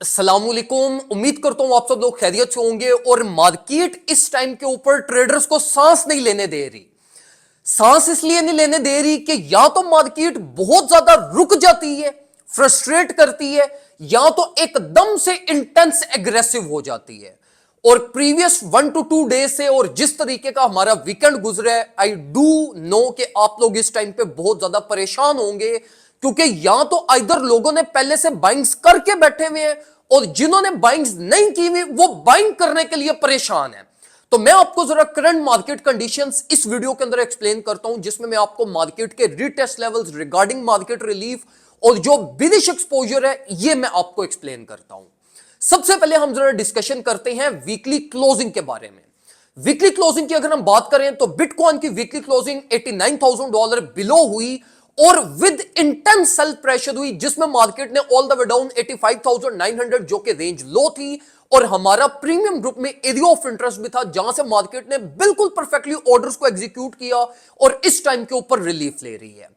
अस्सलामुअलैकुम। उम्मीद करता हूं आप सब लोग खैरियत से होंगे। और मार्केट इस टाइम के ऊपर ट्रेडर्स को सांस नहीं लेने दे रही। सांस इसलिए नहीं लेने दे रही कि या तो मार्केट बहुत ज्यादा रुक जाती है, फ्रस्ट्रेट करती है, या तो एकदम से इंटेंस एग्रेसिव हो जाती है। और प्रीवियस 1 to 2 डेज से और जिस तरीके का हमारा वीकेंड गुजरा है, आई डू नो कि आप लोग इस टाइम पे बहुत ज्यादा परेशान होंगे, क्योंकि या तो इधर लोगों ने पहले से बाइंग्स करके बैठे हुए हैं और जिन्होंने बाइंग्स नहीं की हुई वो बाइंग करने के लिए परेशान है। तो मैं आपको जरा करंट मार्केट कंडीशंस इस वीडियो के अंदर एक्सप्लेन करता हूं, जिसमें मैं आपको मार्केट के retest levels regarding market relief और जो बिलिश एक्सपोजर है ये मैं आपको एक्सप्लेन करता हूं। सबसे पहले हम जरा डिस्कशन करते हैं वीकली क्लोजिंग के बारे में। वीकली क्लोजिंग की अगर हम बात करें तो बिटकॉइन की वीकली क्लोजिंग $89,000 बिलो हुई और विद इंटेंस सेल प्रेशर हुई, जिसमें मार्केट ने ऑल द वे डाउन 85,900 जो कि रेंज लो थी। और हमारा प्रीमियम ग्रुप में एरिया ऑफ इंटरेस्ट भी था, जहां से मार्केट ने बिल्कुल परफेक्टली ऑर्डर्स को एग्जीक्यूट किया और इस टाइम के ऊपर रिलीफ ले रही है।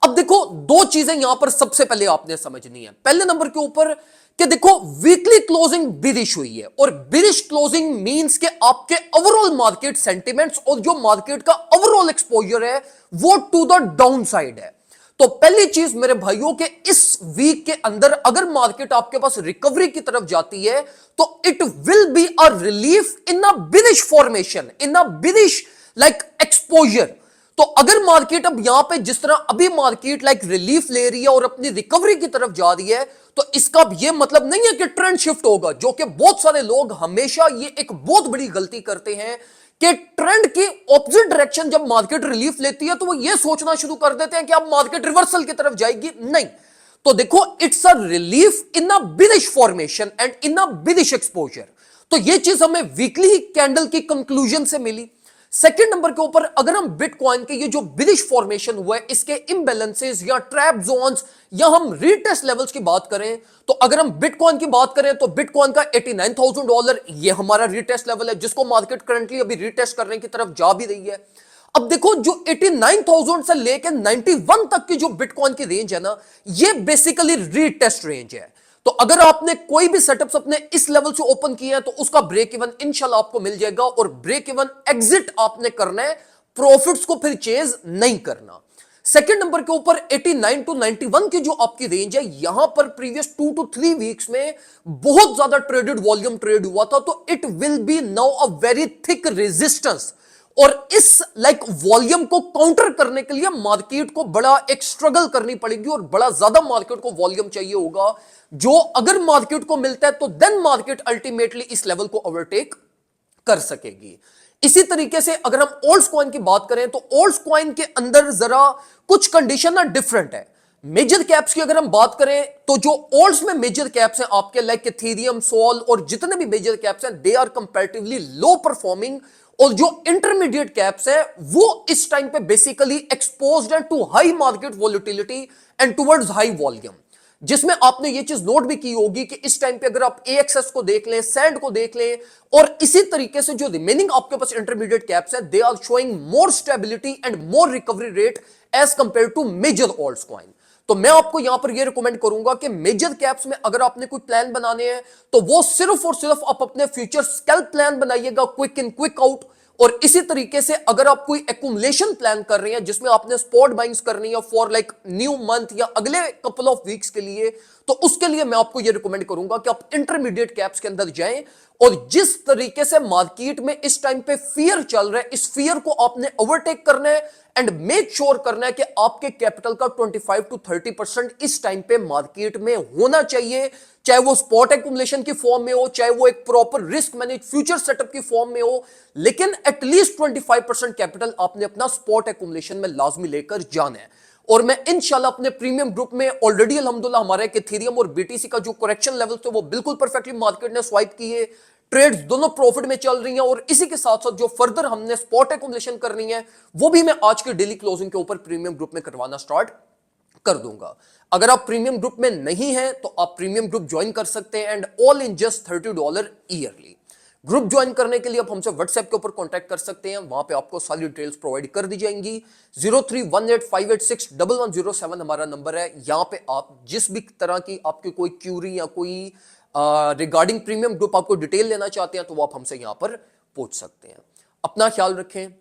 अब देखो, दो चीजें यहां पर सबसे पहले आपने समझनी है। पहले नंबर के ऊपर कि देखो, वीकली क्लोजिंग बिरिश हुई है और बिरिश क्लोजिंग मींस के आपके ओवरऑल मार्केट सेंटिमेंट्स और जो मार्केट का ओवरऑल एक्सपोजर है वो टू द डाउन साइड है। तो पहली चीज मेरे भाइयों के इस वीक के अंदर अगर मार्केट आपके पास रिकवरी की तरफ जाती है तो it will be a relief in a bearish formation, in a bearish like exposure. तो अगर मार्केट अब यहां पे जिस तरह अभी मार्केट लाइक रिलीफ ले रही है और अपनी रिकवरी की तरफ जा रही है, तो इसका यह मतलब नहीं है कि ट्रेंड शिफ्ट होगा, जो कि बहुत सारे लोग हमेशा ये एक बहुत बड़ी गलती करते हैं कि ट्रेंड की ऑपोजिट डायरेक्शन जब मार्केट रिलीफ लेती है तो वो ये सोचना शुरू कर देते हैं कि अब मार्केट रिवर्सल की तरफ जाएगी। नहीं, तो देखो, it's a relief in a bearish formation and in a bearish exposure. तो ये चीज हमें वीकली कैंडल की कंक्लूजन से मिली। सेकंड नंबर के ऊपर अगर हम बिटकॉइन के ये जो बिरिश फॉर्मेशन हुआ है, इसके इम्बैलेंसेस या ट्रैप जोन्स या हम रीटेस्ट लेवल्स की बात करें, तो अगर हम बिटकॉइन की बात करें तो बिटकॉइन का $89,000 ये हमारा रीटेस्ट लेवल है, जिसको मार्केट करंटली अभी रीटेस्ट करने की तरफ जा भी रही है। अब देखो, जो 89,000 से लेकर 91 तक की जो बिटकॉइन की रेंज है ना, ये बेसिकली रीटेस्ट रेंज है। तो अगर आपने कोई भी सेटअप्स अपने इस लेवल से ओपन किया है तो उसका ब्रेक इवन इंशाल्लाह आपको मिल जाएगा और ब्रेक इवन एग्जिट आपने करना है, प्रॉफिट्स को फिर चेज नहीं करना। सेकंड नंबर के ऊपर 89 to 91 की जो आपकी रेंज है, यहां पर प्रीवियस 2 to 3 वीक्स में बहुत ज्यादा ट्रेडेड वॉल्यूम ट्रेड हुआ था, तो it will be now a very thick resistance. और इस लाइक वॉल्यूम को काउंटर करने के लिए मार्केट को बड़ा एक स्ट्रगल करनी पड़ेगी और बड़ा ज्यादा मार्केट को वॉल्यूम चाहिए होगा, जो अगर मार्केट को मिलता है तो देन मार्केट अल्टीमेटली इस लेवल को ओवरटेक कर सकेगी। इसी तरीके से अगर हम ओल्ड्स कॉइन की बात करें तो ओल्ड्स कॉइन के अंदर जरा कुछ कंडीशन ना डिफरेंट है। मेजर कैप्स की अगर हम बात करें तो जो ओल्ड्स में मेजर कैप्स हैं आपके लाइक इथेरियम, सोल और जितने भी मेजर कैप्स हैं, they are comparatively low performing. और जो इंटरमीडिएट कैप्स हैं वो इस टाइम पे बेसिकली एक्सपोज्ड हैं to high market volatility and towards high volume. जिसमें आपने ये चीज नोट भी की होगी कि इस टाइम पे अगर आप एएक्सएस को देख लें, सैंड को देख लें और इसी तरीके से जो रिमेनिंग आपके पास इंटरमीडिएट कैप्स हैं, they are showing more stability and more recovery rate as compare to major alts coin. तो मैं आपको यहां पर यह रिकमेंड करूंगा कि मेजर कैप्स में अगर आपने कोई प्लान बनाने हैं तो वो सिर्फ और सिर्फ आप अपने फ्यूचर स्कैल्प प्लान बनाइएगा, क्विक इन क्विक आउट। और इसी तरीके से अगर आप कोई एक्यूमुलेशन प्लान कर रहे हैं जिसमें आपने स्पॉट बाइंग्स करनी है फॉर लाइक न्यू मंथ या अगले कपल ऑफ वीक्स के लिए, तो उसके लिए मैं आपको यह रिकमेंड करूंगा कि आप इंटरमीडिएट कैप्स के अंदर जाएं। और जिस तरीके से मार्केट में इस टाइम पे फियर चल रहा है, इस फियर को आपने ओवरटेक करना है एंड मेक श्योर करना है कि आपके कैपिटल का 25 to 30% इस टाइम पे मार्केट में होना चाहिए, चाहे वो स्पॉट एक्यूमुलेशन की फॉर्म में हो, चाहे वो एक proper risk manage future setup की फॉर्म में हो, लेकिन एटलीस्ट 25% कैपिटल आपने अपना स्पॉट एक्यूमुलेशन में लाजमी लेकर जाना है। और मैं इंशाल्लाह अपने प्रीमियम ग्रुप में ऑलरेडी अल्हम्दुलिल्लाह हमारे इथेरियम और बीटीसी का जो करेक्शन लेवल थे वो बिल्कुल परफेक्टली मार्केट ने स्वाइप किए, ट्रेड्स दोनों प्रॉफिट में चल रही हैं। और इसी के साथ साथ जो फर्दर हमने स्पॉट एक्यूमुलेशन करनी है वो भी मैं आज के डेली क्लोजिंग के ऊपर प्रीमियम ग्रुप में करवाना स्टार्ट कर दूंगा। अगर आप प्रीमियम ग्रुप में नहीं हैं तो आप प्रीमियम ग्रुप ज्वाइन कर सकते हैं and all in just $30 yearly. Group join करने के लिए आप हमसे व्हाट्सएप के ऊपर कांटेक्ट कर सकते हैं, वहां पे आपको सारी डिटेल्स प्रोवाइड कर दी जाएंगी। 031858611007 हमारा नंबर है। यहां पे आप जिस भी तरह की आपकी कोई क्यूरी या कोई रिगार्डिंग प्रीमियम ग्रुप आपको डिटेल लेना चाहते हैं तो वो आप हमसे यहां पर पूछ सकते हैं। अपना ख्याल रखें।